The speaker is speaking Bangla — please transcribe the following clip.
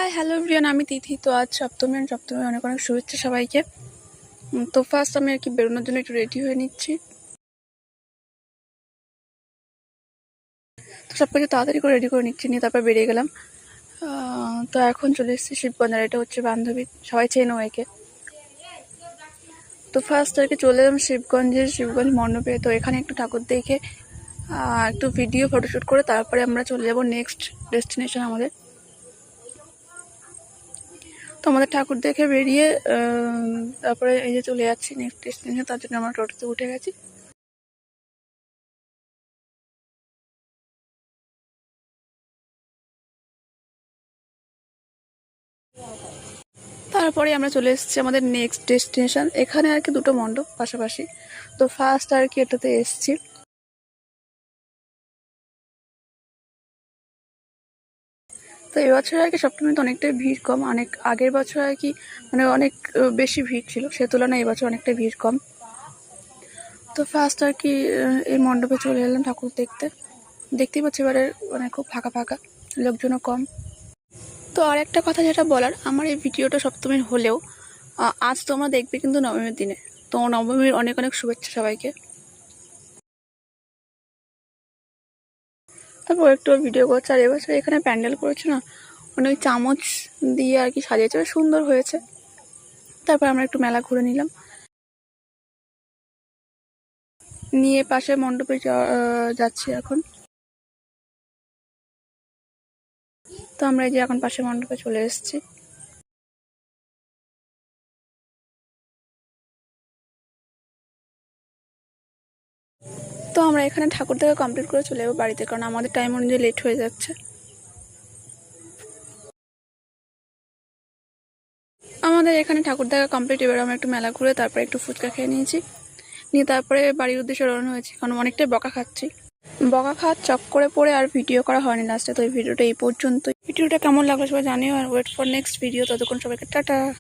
হাই হ্যালো এভরিওয়ান, আমি তিথি। তো আজ সপ্তমী অনেক অনেক শুভেচ্ছা সবাইকে। তো ফার্স্ট আমি আর কি বেরোনোর জন্য একটু রেডি হয়ে নিচ্ছি। তো সব কিছু তাড়াতাড়ি করে রেডি করে নিচ্ছি, নিয়ে তারপর বেরিয়ে গেলাম। তো এখন চলে এসেছি শিবগঞ্জের। এটা হচ্ছে বান্ধবী, সবাই চেনো একে। তো ফার্স্ট আর কি চলে এলাম শিবগঞ্জ মণ্ডপে। তো এখানে একটু ঠাকুর দেখে একটু ভিডিও ফটোশ্যুট করে তারপরে আমরা চলে যাব নেক্সট ডেস্টিনেশন আমাদের। তো আমাদের ঠাকুর দেখে বেরিয়ে তারপরে এই যে চলে যাচ্ছি নেক্সট ডেস্টিনেশন। তার জন্য আমরা টোটোতে উঠে গেছি। তারপরে আমরা চলে এসেছি আমাদের নেক্সট ডেস্টিনেশন। এখানে আর কি দুটো মণ্ডপ পাশাপাশি। তো ফার্স্ট আর কি এটাতে এসেছি। তো এবছর আর কি সপ্তমীতে অনেকটাই ভিড় কম। অনেক আগের বছর আর কি মানে অনেক বেশি ভিড় ছিল, সে তুলনায় এবছর অনেকটাই ভিড় কম। তো ফার্স্ট আর কি এই মণ্ডপে চলে এলাম ঠাকুর দেখতে। দেখতেই পাচ্ছি এবারে মানে খুব ফাঁকা ফাঁকা, লোকজনও কম। তো আর একটা কথা যেটা বলার, আমার এই ভিডিওটা সপ্তমীর হলেও আজ তোমরা দেখবে কিন্তু নবমীর দিনে। তো নবমীর অনেক অনেক শুভেচ্ছা সবাইকে। তারপর একটু ভিডিও করছে। আর এবছর এখানে প্যান্ডেল করেছে না, মানে ওই চামচ দিয়ে আর কি সাজিয়েছে, বেশ সুন্দর হয়েছে। তারপর আমরা একটু মেলা ঘুরে নিলাম, নিয়ে পাশে মণ্ডপে যাচ্ছি এখন। তো আমরা এই যে এখন পাশে মণ্ডপে চলে এসেছি। তো আমরা এখানে ঠাকুর দেখা কমপ্লিট করে চলে যাবো বাড়িতে, কারণ আমাদের টাইম অনুযায়ী লেট হয়ে যাচ্ছে। আমাদের এখানে ঠাকুর দেখা কমপ্লিট। এবার আমরা একটু মেলা ঘুরে তারপরে একটু ফুচকা খেয়ে নিয়েছি, নিয়ে তারপরে বাড়ির উদ্দেশ্যে রওনা হয়েছি, কারণ অনেকটাই বকা খাচ্ছি। বকা খাওয়ার চক্করে পড়ে আর ভিডিও করা হয়নি লাস্টে। তো এই ভিডিওটা এই পর্যন্ত। ভিডিওটা কেমন লাগলো সবাই জানিও, আর ওয়েট ফর নেক্সট ভিডিও। ততক্ষণ সবাইকে টাটা।